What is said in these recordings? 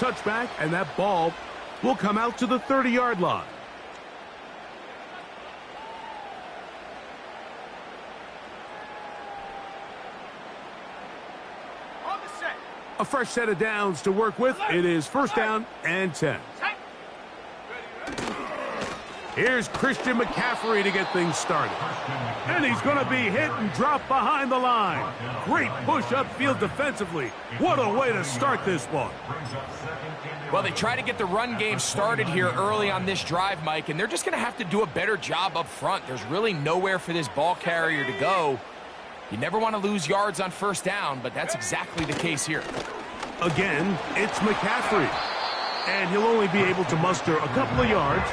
touchback, and that ball will come out to the 30-yard line. A fresh set of downs to work with. It is first down and 10. Here's Christian McCaffrey to get things started. And he's going to be hit and drop behind the line. Great push upfield defensively. What a way to start this one. Well, they try to get the run game started here early on this drive, Mike, and they're just going to have to do a better job up front. There's really nowhere for this ball carrier to go. You never want to lose yards on first down, but that's exactly the case here. Again, it's McCaffrey. And he'll only be able to muster a couple of yards.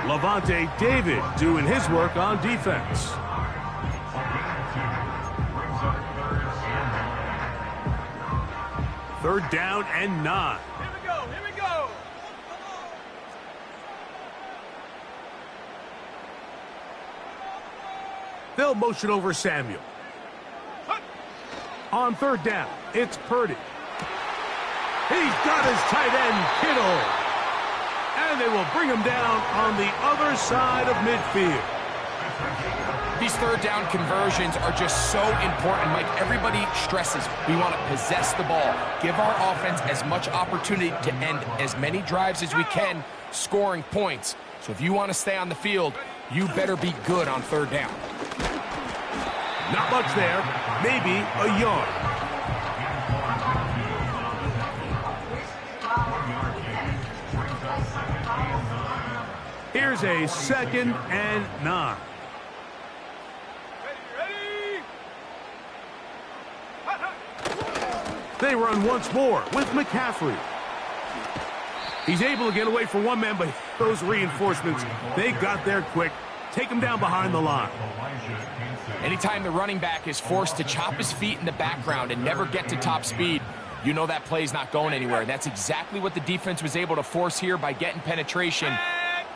Levante David doing his work on defense. Third down and 9. Here we go. They'll motion over Samuel. On third down, it's Purdy. He's got his tight end, Kittle. And they will bring him down on the other side of midfield. These third down conversions are just so important, Mike. Everybody stresses we want to possess the ball, give our offense as much opportunity to end as many drives as we can, scoring points. So if you want to stay on the field, you better be good on third down. Not much there, maybe a yard. Here's a second and 9. Ready. They run once more with McCaffrey. He's able to get away for one man, but those reinforcements, they got there quick. Take him down behind the line. Anytime the running back is forced to chop his feet in the background and never get to top speed, you know that play's not going anywhere. And that's exactly what the defense was able to force here by getting penetration.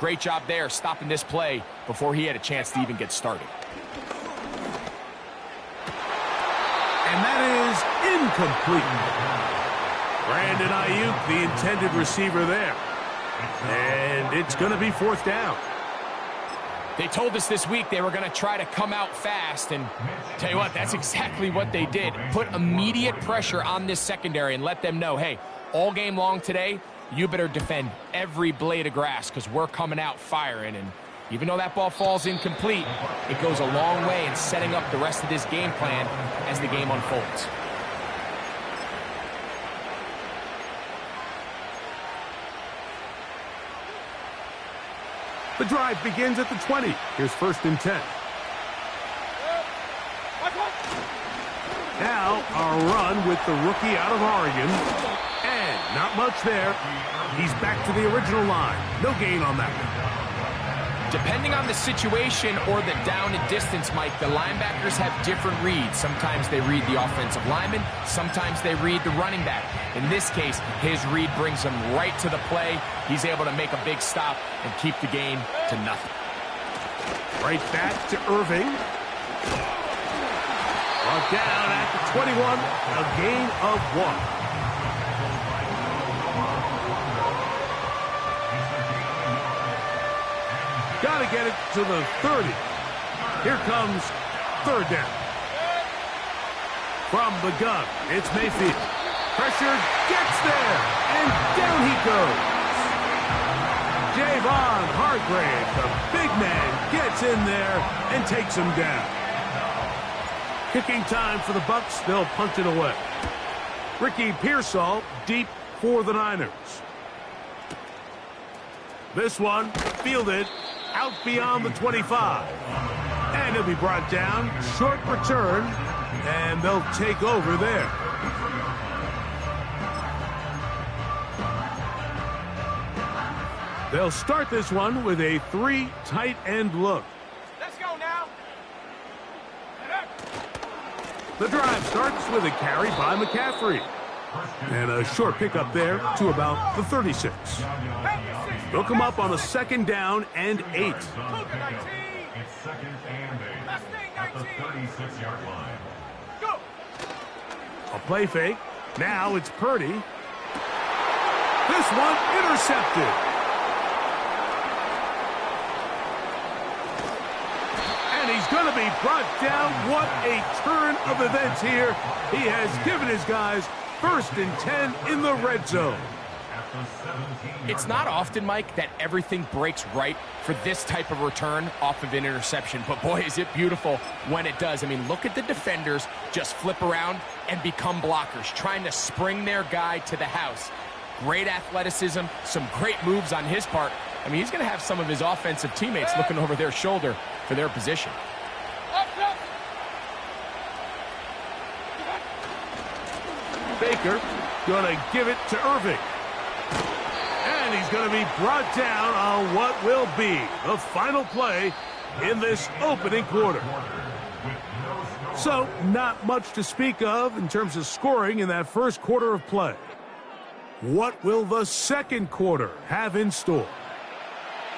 Great job there, stopping this play before he had a chance to even get started. And that is incomplete. Brandon Ayuk, the intended receiver there. And it's going to be fourth down. They told us this week they were going to try to come out fast, and tell you what, that's exactly what they did. Put immediate pressure on this secondary and let them know, hey, all game long today, you better defend every blade of grass because we're coming out firing. And even though that ball falls incomplete, it goes a long way in setting up the rest of this game plan as the game unfolds. The drive begins at the 20. Here's first and 10. Now a run with the rookie out of Oregon. And not much there. He's back to the original line. No gain on that one. Depending on the situation or the down and distance, Mike, the linebackers have different reads. Sometimes they read the offensive lineman. Sometimes they read the running back. In this case, his read brings him right to the play. He's able to make a big stop and keep the game to nothing. Right back to Irving. Brought down at the 21. A gain of 1. Got to get it to the 30. Here comes third down. From the gun, it's Mayfield. Pressure gets there, and down he goes. Javon Hargrave, the big man, gets in there and takes him down. Kicking time for the Bucks. They'll punt it away. Ricky Pearsall deep for the Niners. This one fielded out beyond the 25. And he'll be brought down. Short return. And they'll take over there. They'll start this one with a 3 tight end look. Let's go now. The drive starts with a carry by McCaffrey. And a short pickup there to about the 36. They'll come up on a second down and 8. It's second and 8 at the 36-yard line. Go. A play fake. Now it's Purdy. This one intercepted. And he's going to be brought down. What a turn of events here. He has given his guys 1st and 10 in the red zone. It's not often, Mike, that everything breaks right for this type of return off of an interception. But boy, is it beautiful when it does. I mean, look at the defenders just flip around and become blockers, trying to spring their guy to the house. Great athleticism, some great moves on his part. I mean, he's going to have some of his offensive teammates looking over their shoulder for their position. Baker going to give it to Irving. And he's going to be brought down on what will be the final play in this opening quarter. So, not much to speak of in terms of scoring in that first quarter of play. What will the second quarter have in store?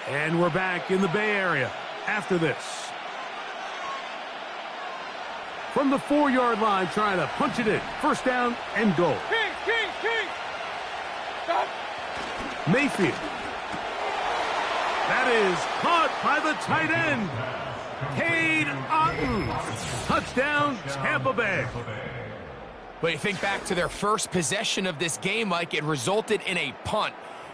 And we're back in the Bay Area after this. From the 4-yard line, trying to punch it in. 1st down and goal. Mayfield. That is caught by the tight end. Cade Otton. Touchdown, Tampa Bay. But you think back to their first possession of this game, Mike, it resulted in a punt.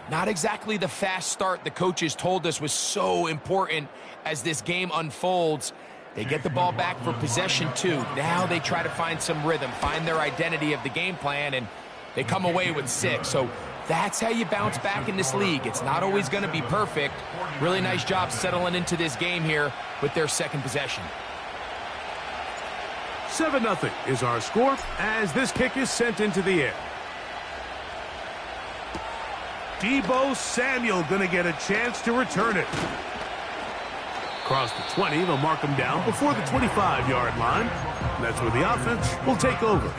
Not exactly the fast start the coaches told us was so important as this game unfolds. They get the ball back for possession 2. Now they try to find some rhythm, find their identity of the game plan, and they come away with 6. So that's how you bounce back in this league. It's not always going to be perfect. Really nice job settling into this game here with their second possession. 7-0 is our score as this kick is sent into the air. Deebo Samuel going to get a chance to return it. Across the 20, they'll mark him down before the 25-yard line. And that's where the offense will take over.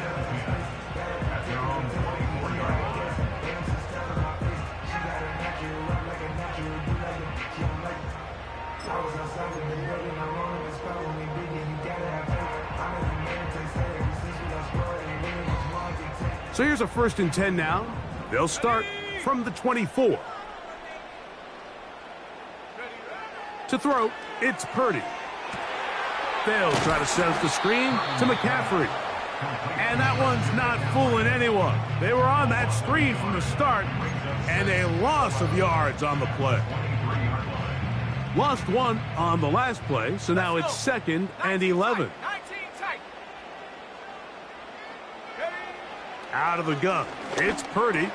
So here's a 1st and 10 now. They'll start from the 24. To throw, it's Purdy. They'll try to set up the screen to McCaffrey. And that one's not fooling anyone. They were on that screen from the start, and a loss of yards on the play. Lost 1 on the last play, so now it's 2nd and 11. Out of the gun, it's Purdy.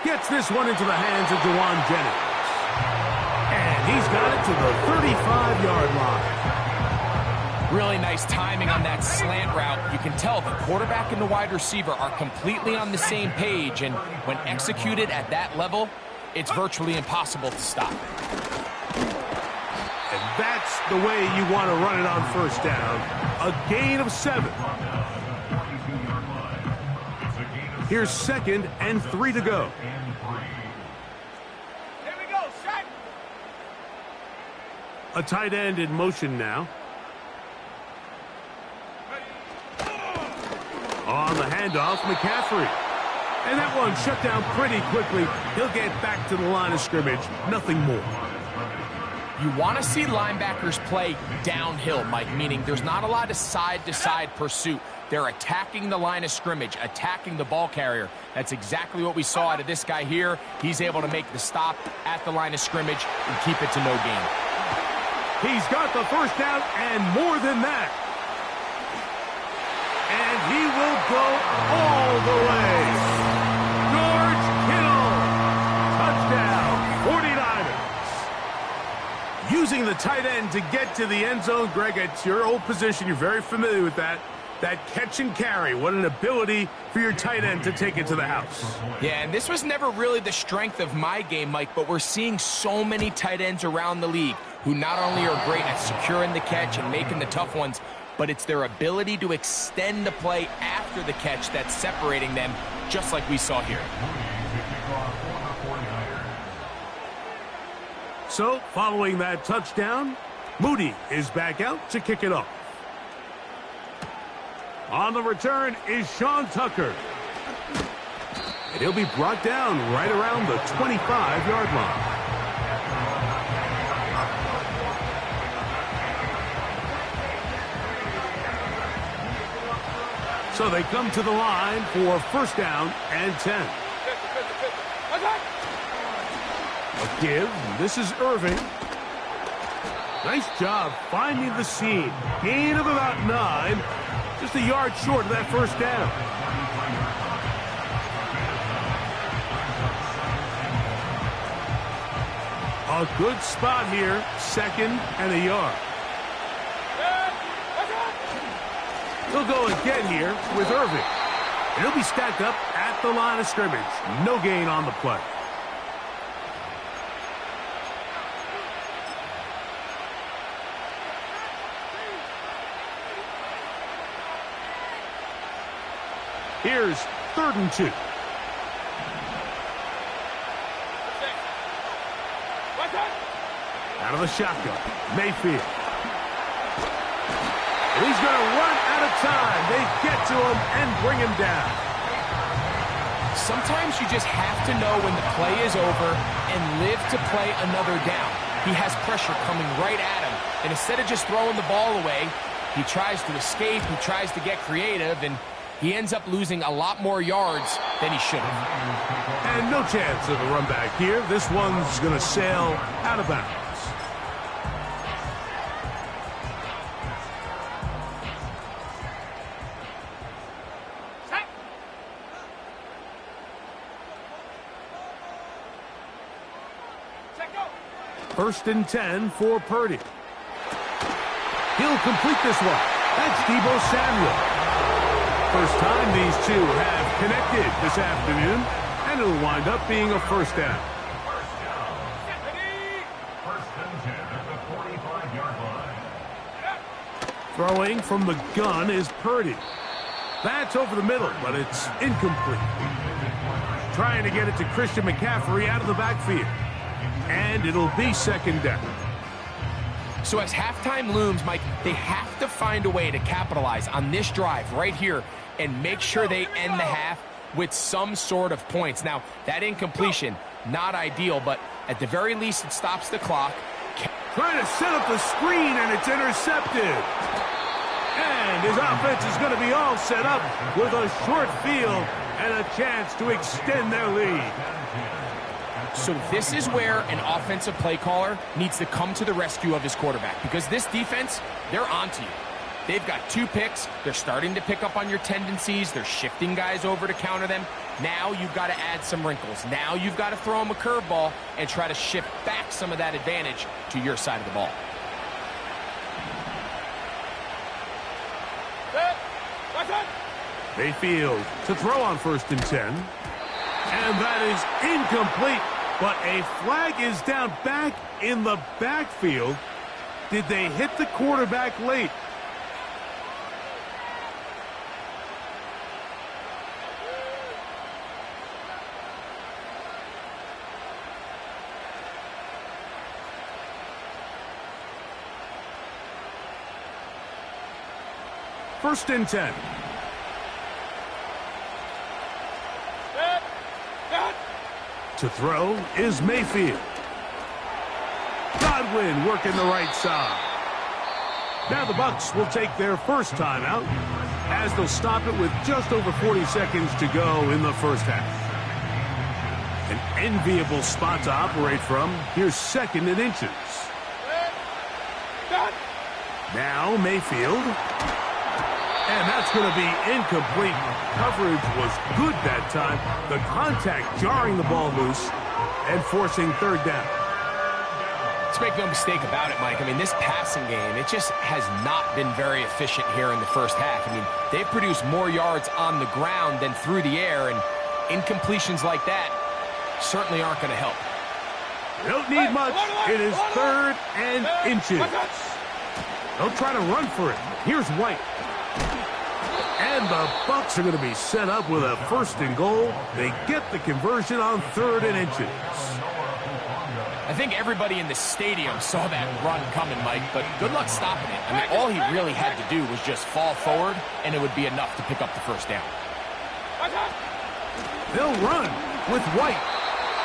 Gets this one into the hands of Juwan Jennings. And he's got it to the 35-yard line. Really nice timing on that slant route. You can tell the quarterback and the wide receiver are completely on the same page, and when executed at that level, it's virtually impossible to stop. And that's the way you want to run it on 1st down. A gain of 7. Here's 2nd and 3 to go. Here we go, set. A tight end in motion now. On the handoff, McCaffrey. And that one shut down pretty quickly. He'll get back to the line of scrimmage. Nothing more. You want to see linebackers play downhill, Mike, meaning there's not a lot of side-to-side pursuit. They're attacking the line of scrimmage, attacking the ball carrier. That's exactly what we saw out of this guy here. He's able to make the stop at the line of scrimmage and keep it to no gain. He's got the 1st down and more than that. And he will go all the way. George Kittle. Touchdown, 49ers. Using the tight end to get to the end zone, Greg, it's your old position. You're very familiar with that. That catch and carry, what an ability for your tight end to take it to the house. Yeah, and this was never really the strength of my game, Mike, but we're seeing so many tight ends around the league who not only are great at securing the catch and making the tough ones, but it's their ability to extend the play after the catch that's separating them, just like we saw here. So, following that touchdown, Moody is back out to kick it off. On the return is Sean Tucker. And he'll be brought down right around the 25-yard line. So they come to the line for first down and 10. A give. This is Irving. Nice job finding the seam. Gain of about 9. Just a yard short of that first down. A good spot here. Second and a yard. He'll go again here with Irving. And he'll be stacked up at the line of scrimmage. No gain on the play. Here's 3rd and 2. Out of the shotgun, Mayfield. He's going to run out of time. They get to him and bring him down. Sometimes you just have to know when the play is over and live to play another down. He has pressure coming right at him. And instead of just throwing the ball away, he tries to escape, he tries to get creative, and he ends up losing a lot more yards than he should have. And no chance of a run back here. This one's going to sail out of bounds. First and 10 for Purdy. He'll complete this one. That's Deebo Samuel. First time these two have connected this afternoon, and it'll wind up being a first down. First and 10 at the 45-yard line. Throwing from the gun is Purdy. That's over the middle, but it's incomplete. Trying to get it to Christian McCaffrey out of the backfield. And it'll be second down. So as halftime looms, Mike, they have to find a way to capitalize on this drive right here and make sure they end the half with some sort of points. Now, that incompletion, not ideal, but at the very least, it stops the clock. Trying to set up the screen, and it's intercepted. And his offense is going to be all set up with a short field and a chance to extend their lead. So this is where an offensive play caller needs to come to the rescue of his quarterback, because this defense, they're onto you. They've got 2 picks. They're starting to pick up on your tendencies. They're shifting guys over to counter them. Now you've got to add some wrinkles. Now you've got to throw them a curveball and try to shift back some of that advantage to your side of the ball. Mayfield to throw on first and 10. And that is incomplete. But a flag is down back in the backfield. Did they hit the quarterback late? First and 10. To throw is Mayfield. Godwin working the right side. Now the Bucs will take their first timeout as they'll stop it with just over 40 seconds to go in the first half. An enviable spot to operate from. Here's second and inches. Now Mayfield. And that's going to be incomplete. Coverage was good that time. The contact jarring the ball loose and forcing third down. Let's make no mistake about it, Mike. I mean, this passing game, it just has not been very efficient here in the first half. I mean, they've produced more yards on the ground than through the air, and incompletions like that certainly aren't going to help. They don't need much. It is third and inches. They'll try to run for it. Here's White. And the Bucs are going to be set up with a first and goal. They get the conversion on third and inches. I think everybody in the stadium saw that run coming, Mike, but good luck stopping it. I mean, all he really had to do was just fall forward, and it would be enough to pick up the first down. They'll run with White.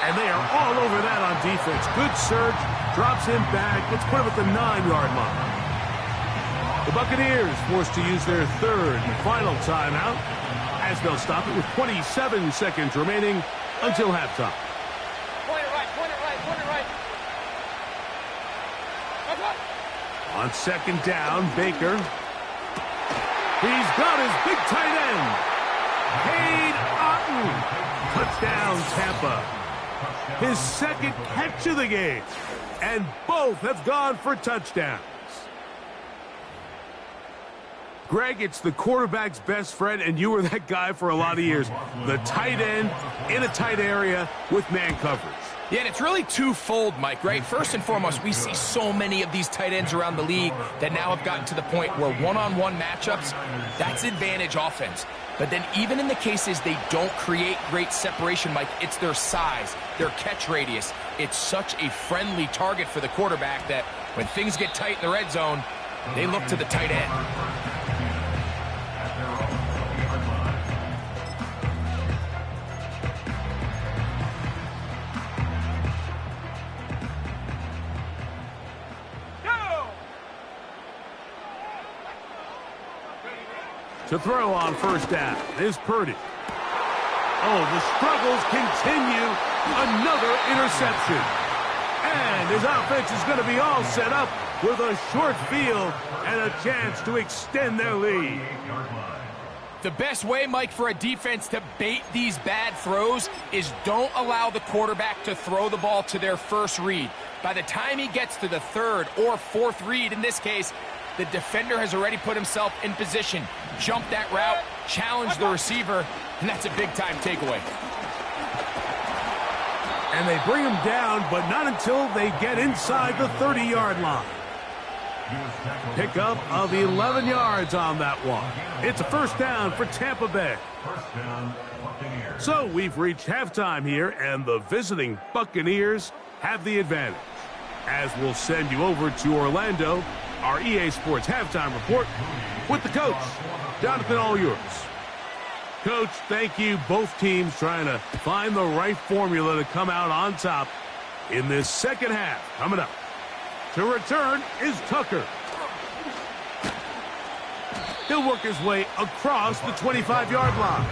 And they are all over that on defense. Good surge. Drops him back. Let's put him at the 9-yard line. The Buccaneers forced to use their third and final timeout as they'll stop it with 27 seconds remaining until halftime. Point it right, point it right, point it right. On second down, Baker. He's got his big tight end. Cade Otton. Touchdown, Tampa. His second catch of the game. And both have gone for touchdowns. Greg, it's the quarterback's best friend, and you were that guy for a lot of years. The tight end in a tight area with man coverage. Yeah, and it's really twofold, Mike, right? First and foremost, we see so many of these tight ends around the league that now have gotten to the point where one-on-one matchups, that's advantage offense. But then even in the cases they don't create great separation, Mike, it's their size, their catch radius. It's such a friendly target for the quarterback that when things get tight in the red zone, they look to the tight end. To throw on first down is Purdy. Oh, the struggles continue. Another interception. And his offense is going to be all set up with a short field and a chance to extend their lead. The best way, Mike, for a defense to bait these bad throws is don't allow the quarterback to throw the ball to their first read. By the time he gets to the third or fourth read, in this case, the defender has already put himself in position, jump that route, challenge the receiver, and that's a big-time takeaway. And they bring him down, but not until they get inside the 30-yard line. Pickup of 11 yards on that one. It's a first down for Tampa Bay. So we've reached halftime here, and the visiting Buccaneers have the advantage. As we'll send you over to Orlando, our EA Sports halftime report with the coach. Jonathan, all yours. Coach, thank you. Both teams trying to find the right formula to come out on top in this second half. Coming up. To return is Tucker. He'll work his way across the 25-yard line.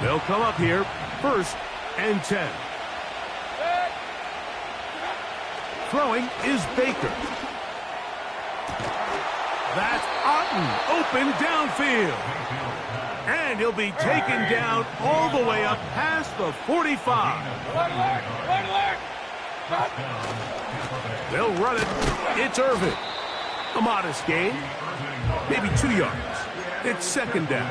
They'll come up here, 1st and 10. Throwing is Baker. That's Otton, open downfield. And he'll be taken down all the way up past the 45. They'll run it. It's Irvin. A modest gain, maybe 2 yards. It's second down.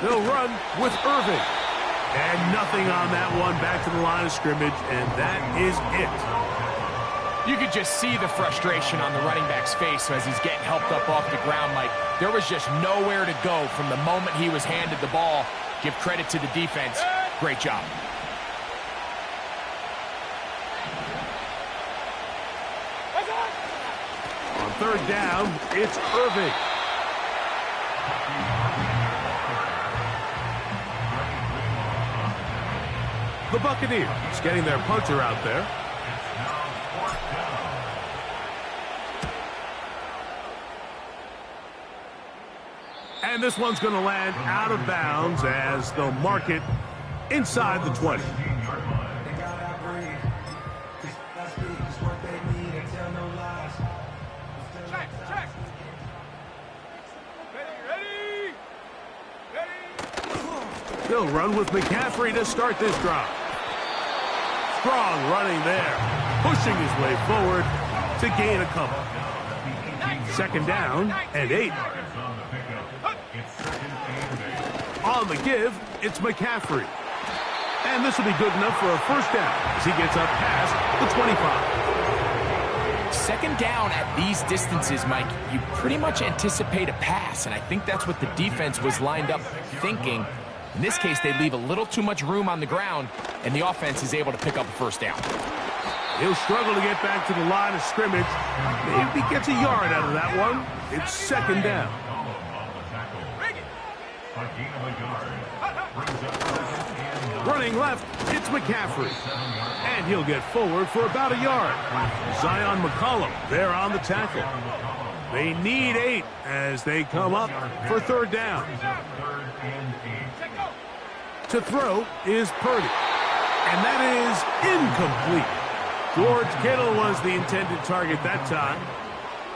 They'll run with Irving. And nothing on that one. Back to the line of scrimmage, and that is it. You could just see the frustration on the running back's face as he's getting helped up off the ground, Mike. There was just nowhere to go from the moment he was handed the ball. Give credit to the defense. Great job. On third down, it's Irving. The Buccaneers getting their punter out there. And this one's going to land out of bounds as they'll mark it inside the 20. Check. Ready. They'll run with McCaffrey to start this drive. Strong running there, pushing his way forward to gain a couple. Second down and 8. On the give, it's McCaffrey. And this will be good enough for a first down as he gets up past the 25. Second down at these distances, Mike, you pretty much anticipate a pass, and I think that's what the defense was lined up thinking. In this case, they leave a little too much room on the ground, and the offense is able to pick up a first down. He'll struggle to get back to the line of scrimmage. Maybe gets a yard out of that one. It's second down. Running left, it's McCaffrey. And he'll get forward for about a yard. Zion McCollum there on the tackle. They need 8 as they come up for third down. To throw is Purdy. And that is incomplete. George Kittle was the intended target that time.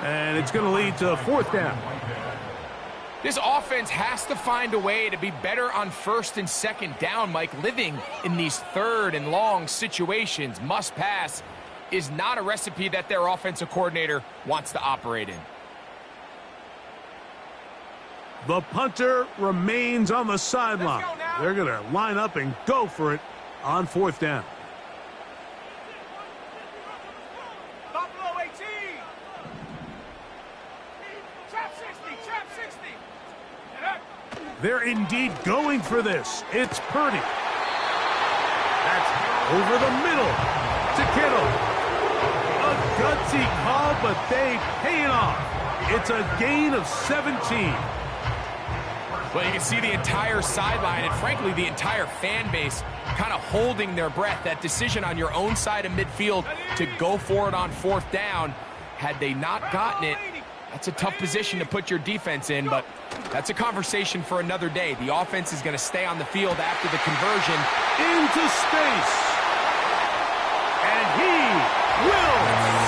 And it's going to lead to fourth down. This offense has to find a way to be better on first and second down, Mike. Living in these third and long situations, must pass, is not a recipe that their offensive coordinator wants to operate in. The punter remains on the sideline. They're going to line up and go for it on fourth down. Buffalo 18. Trap 60, trap 60. They're indeed going for this. It's Purdy. That's over the middle to Kittle. A gutsy call, but they pay it off. It's a gain of 17. Well, you can see the entire sideline and, frankly, the entire fan base kind of holding their breath. That decision on your own side of midfield to go for it on fourth down, had they not gotten it, that's a tough position to put your defense in, but that's a conversation for another day. The offense is going to stay on the field after the conversion. Into space. And he will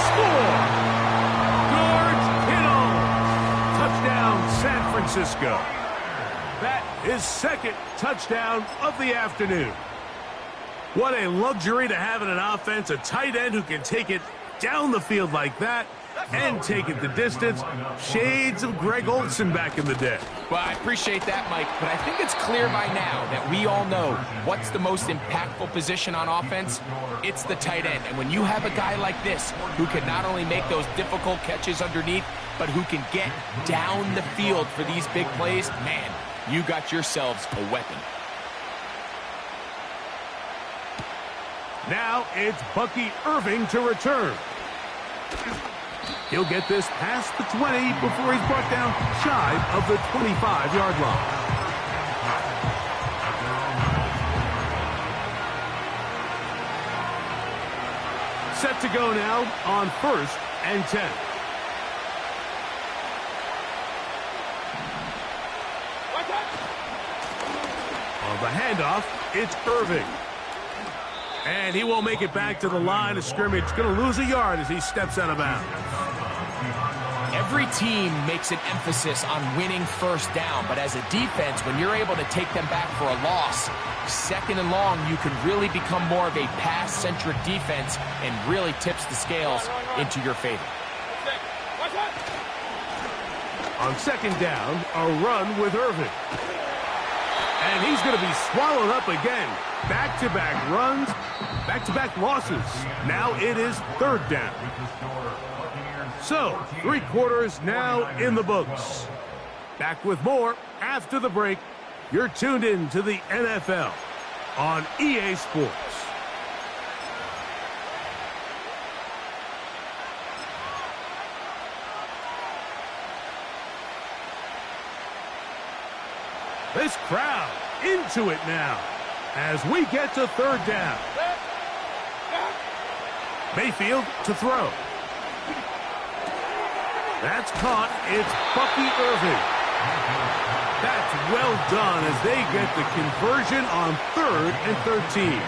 score. George Kittle. Touchdown, San Francisco. That is second touchdown of the afternoon. What a luxury to have in an offense, a tight end who can take it down the field like that and take it the distance. Shades of Greg Olsen back in the day. Well, I appreciate that, Mike, but I think it's clear by now that we all know what's the most impactful position on offense. It's the tight end. And when you have a guy like this who can not only make those difficult catches underneath, but who can get down the field for these big plays, man, you got yourselves a weapon. Now it's Bucky Irving to return. He'll get this past the 20 before he's brought down shy of the 25-yard line. Set to go now on 1st and 10. On the handoff, it's Irving. And he won't make it back to the line of scrimmage. Going to lose a yard as he steps out of bounds. Every team makes an emphasis on winning first down, but as a defense, when you're able to take them back for a loss, second and long, you can really become more of a pass-centric defense and really tips the scales into your favor. On second down, a run with Irving. And he's going to be swallowed up again. Back-to-back runs, back-to-back losses. Now it is third down. So, 3 quarters now in the books. Back with more after the break. You're tuned in to the NFL on EA Sports. This crowd into it now as we get to third down. Mayfield to throw. That's caught. It's Bucky Irving. That's well done as they get the conversion on 3rd and 13.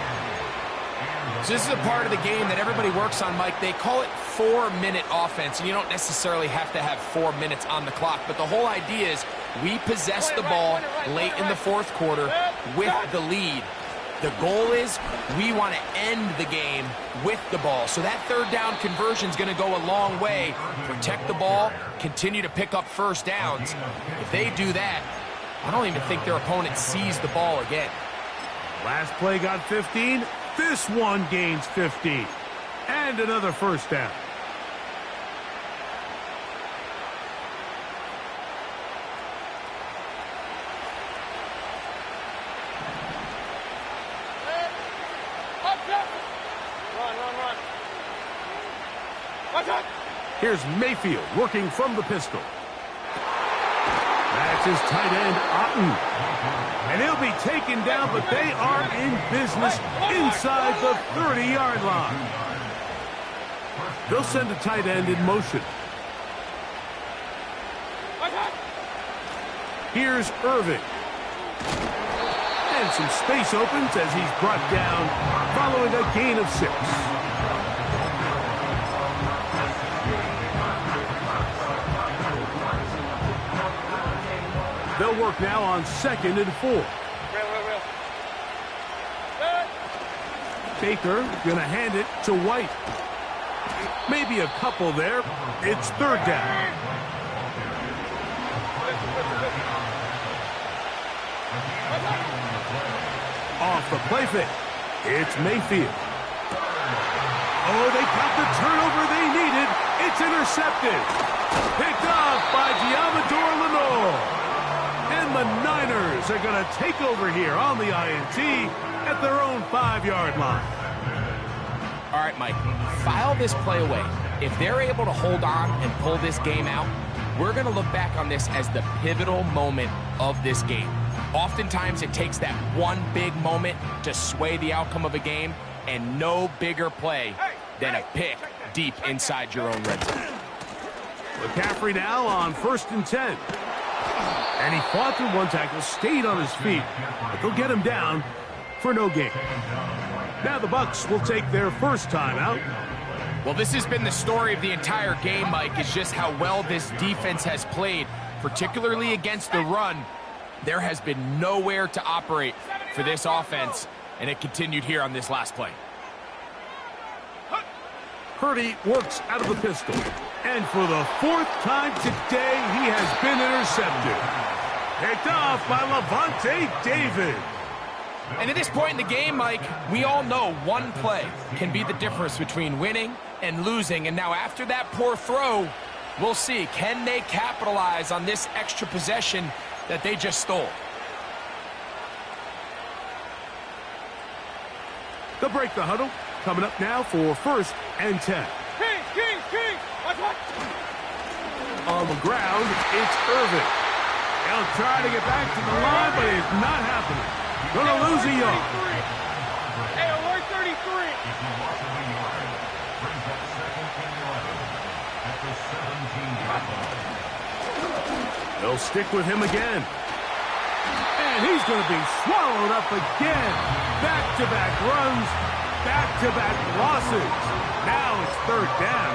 So this is a part of the game that everybody works on, Mike. They call it 4-minute offense, and you don't necessarily have to have 4 minutes on the clock. But the whole idea is we possess the ball late in the 4th quarter with the lead. The goal is we want to end the game with the ball. So that third down conversion is going to go a long way. Protect the ball, continue to pick up first downs. If they do that, I don't even think their opponent sees the ball again. Last play got 15. This one gains 15. And another first down. Here's Mayfield working from the pistol. That's his tight end, Otten. And he'll be taken down, but they are in business inside the 30-yard line. They'll send a tight end in motion. Here's Irving. And some space opens as he's brought down following a gain of 6. They'll work now on 2nd and 4. Baker going to hand it to White. Maybe a couple there. It's 3rd down. Off the play fake. It's Mayfield. Oh, they got the turnover they needed. It's intercepted. Picked off by Giamador Lenore. And the Niners are going to take over here on the INT at their own 5-yard line. All right, Mike, file this play away. If they're able to hold on and pull this game out, we're going to look back on this as the pivotal moment of this game. Oftentimes, it takes that one big moment to sway the outcome of a game, and no bigger play than a pick deep inside your own red zone. McCaffrey now on 1st and 10. And he fought through one tackle, stayed on his feet, but they'll get him down for no gain. Now the Bucs will take their first timeout. Well, this has been the story of the entire game, Mike, is just how well this defense has played, particularly against the run. There has been nowhere to operate for this offense, and it continued here on this last play. Purdy works out of the pistol. And for the 4th time today, he has been intercepted. Picked off by Levante David. And at this point in the game, Mike, we all know one play can be the difference between winning and losing. And now after that poor throw, we'll see, can they capitalize on this extra possession that they just stole? They'll break the huddle. Coming up now for 1st and 10. King! Watch. On the ground, it's Irving. He'll try to get back to the line, but it's not happening. Gonna lose a yard. Hey, alert 33. They'll stick with him again. And he's going to be swallowed up again. Back-to-back runs, back-to-back losses. Now it's 3rd down.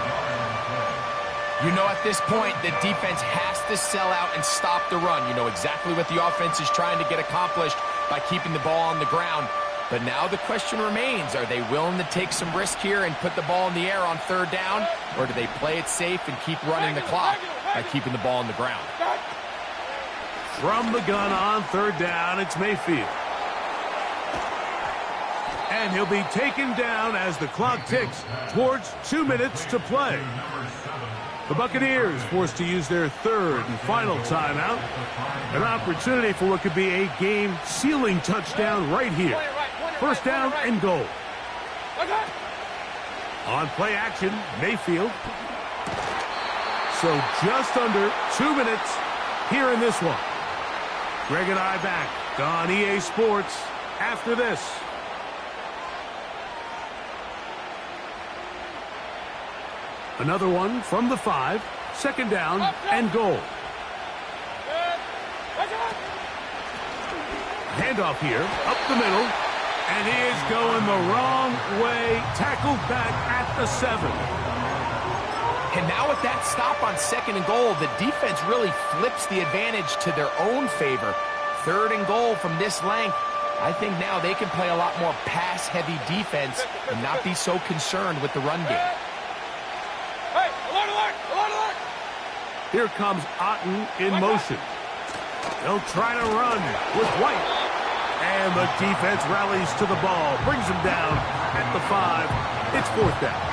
You know, at this point, the defense has to sell out and stop the run. You know exactly what the offense is trying to get accomplished by keeping the ball on the ground. But now the question remains, are they willing to take some risk here and put the ball in the air on 3rd down? Or do they play it safe and keep running the clock by keeping the ball on the ground? From the gun on 3rd down, it's Mayfield. And he'll be taken down as the clock ticks towards 2 minutes to play. The Buccaneers forced to use their 3rd and final timeout. An opportunity for what could be a game-sealing touchdown right here. 1st down and goal. On play action, Mayfield. So just under 2 minutes here in this one. Greg and I back on EA Sports after this. Another one from the 5. 2nd down and goal. Handoff here, up the middle. And he is going the wrong way. Tackled back at the 7. And now with that stop on 2nd and goal, the defense really flips the advantage to their own favor. 3rd and goal from this length. I think now they can play a lot more pass-heavy defense and not be so concerned with the run game. Hey, alert! Here comes Otten in motion. They'll try to run with White. And the defense rallies to the ball, brings him down at the 5. It's 4th down.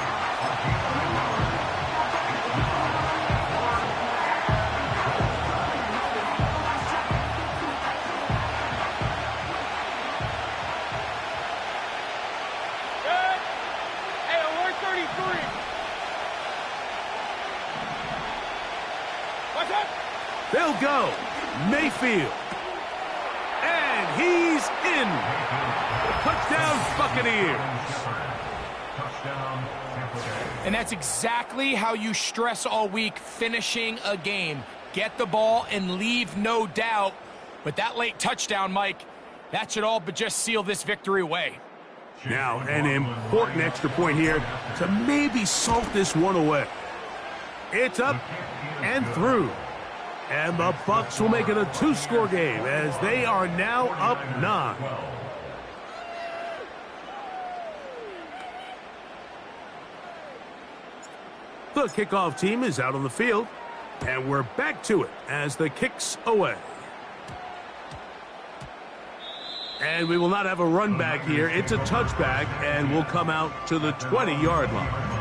They'll go. Mayfield. And he's in. Touchdown, Buccaneers. And that's exactly how you stress all week, finishing a game. Get the ball and leave no doubt. But that late touchdown, Mike, that should all but just seal this victory away. Now, an important extra point here to maybe salt this one away. It's up and through. And the Bucs will make it a 2-score game as they are now up 9. The kickoff team is out on the field, and we're back to it as the kick's away. And we will not have a run back here. It's a touchback, and we'll come out to the 20-yard line.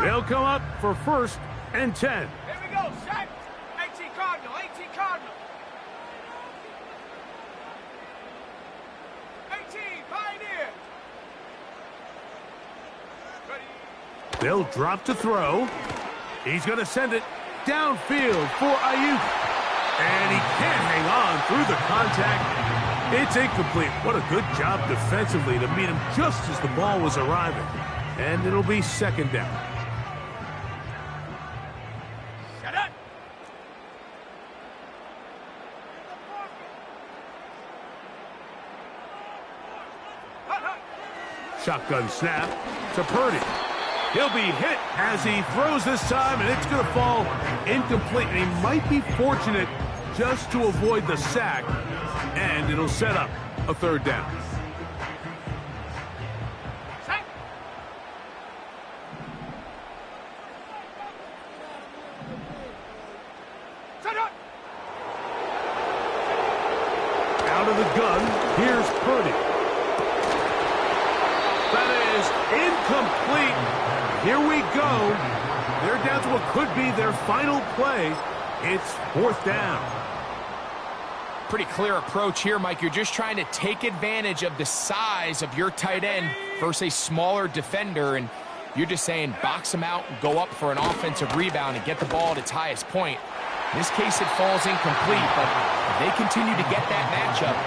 They'll come up for 1st and 10. Here we go, set. 18 Cardinal, 18 Cardinal. 18 Pioneer. Ready. They'll drop to throw. He's going to send it downfield for Ayuk. And he can't hang on through the contact. It's incomplete. What a good job defensively to meet him just as the ball was arriving. And it'll be 2nd down. Shotgun snap to Purdy. He'll be hit as he throws this time, and it's going to fall incomplete. And he might be fortunate just to avoid the sack, and it'll set up a 3rd down. Out of the gun, here's Purdy. Incomplete. Here we go. They're down to what could be their final play. It's 4th down. Pretty clear approach here, Mike. You're just trying to take advantage of the size of your tight end versus a smaller defender, and you're just saying box him out and go up for an offensive rebound and get the ball at its highest point. In this case, it falls incomplete, but if they continue to get that matchup,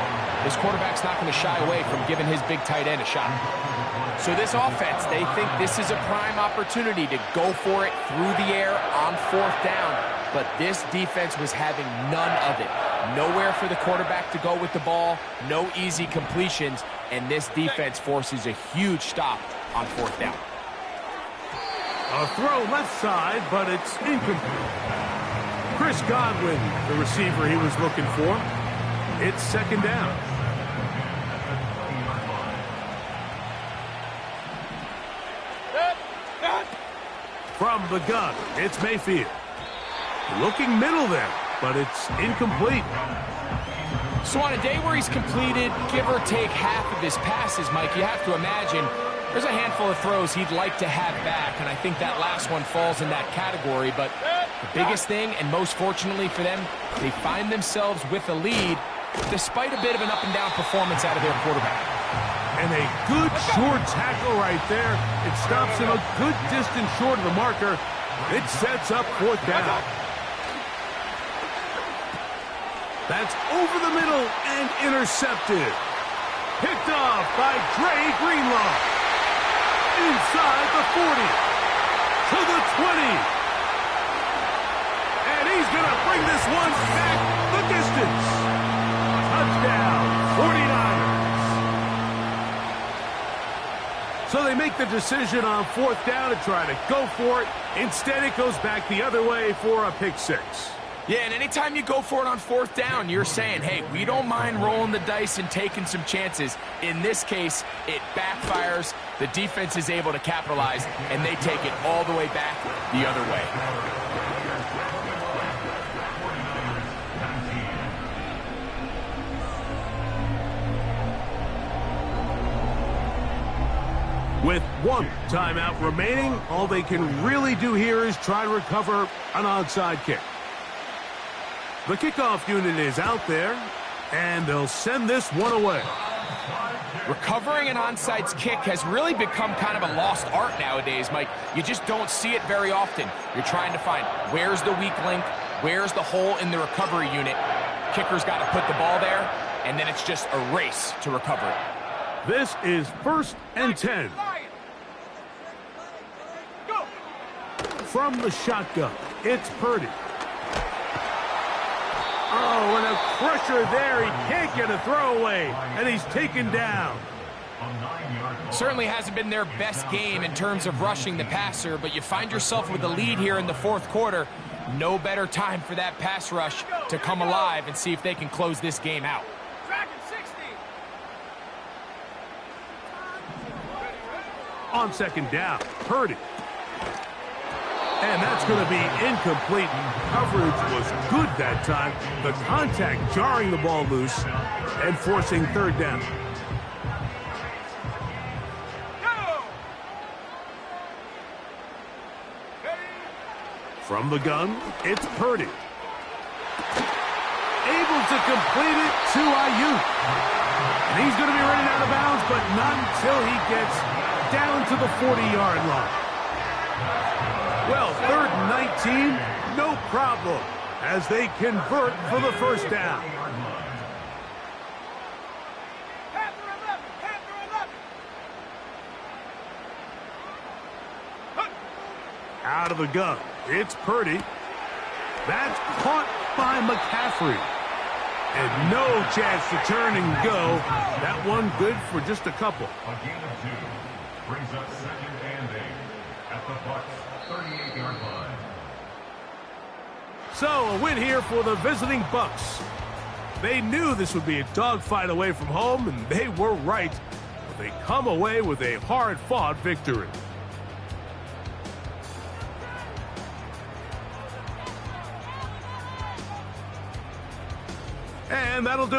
this quarterback's not going to shy away from giving his big tight end a shot. So this offense, they think this is a prime opportunity to go for it through the air on 4th down. But this defense was having none of it. Nowhere for the quarterback to go with the ball, no easy completions, and this defense forces a huge stop on 4th down. A throw left side, but it's incomplete. Chris Godwin, the receiver he was looking for. It's 2nd down. From the gun, it's Mayfield. Looking middle there, but it's incomplete. So on a day where he's completed, give or take half of his passes, Mike, you have to imagine there's a handful of throws he'd like to have back, and I think that last one falls in that category. But the biggest thing, and most fortunately for them, they find themselves with a lead despite a bit of an up-and-down performance out of their quarterback. And a good short tackle right there. It stops him a good distance short of the marker. It sets up 4th down. That's over the middle and intercepted. Picked off by Dre Greenlaw. Inside the 40. To the 20. And he's going to bring this one back the distance. Touchdown, 49ers. So they make the decision on 4th down to try to go for it. Instead, it goes back the other way for a pick 6. Yeah, and anytime you go for it on 4th down, you're saying, hey, we don't mind rolling the dice and taking some chances. In this case, it backfires. The defense is able to capitalize, and they take it all the way back the other way. With 1 timeout remaining, all they can really do here is try to recover an onside kick. The kickoff unit is out there, and they'll send this one away. Recovering an onside kick has really become kind of a lost art nowadays, Mike. You just don't see it very often. You're trying to find where's the weak link, where's the hole in the recovery unit. Kicker's got to put the ball there, and then it's just a race to recover it. This is 1st and 10. From the shotgun, it's Purdy. Oh, and a pressure there. He can't get a throwaway, and he's taken down. Certainly hasn't been their best game in terms of rushing the passer, but you find yourself with a lead here in the 4th quarter. No better time for that pass rush to come alive and see if they can close this game out. On 2nd down, Purdy. And that's going to be incomplete. Coverage was good that time. The contact jarring the ball loose and forcing 3rd down. From the gun, it's Purdy. Able to complete it to Ayuk. And he's going to be running out of bounds, but not until he gets down to the 40-yard line. Well, 3rd and 19, no problem, as they convert for the 1st down. Out of the gun, it's Purdy. That's caught by McCaffrey. And no chance to turn and go. That one good for just a couple. A gain of 2 brings up 2nd and 8 at the Bucs' 38-yard line. So, a win here for the visiting Bucs. They knew this would be a dogfight away from home, and they were right. But they come away with a hard-fought victory. And that'll do it.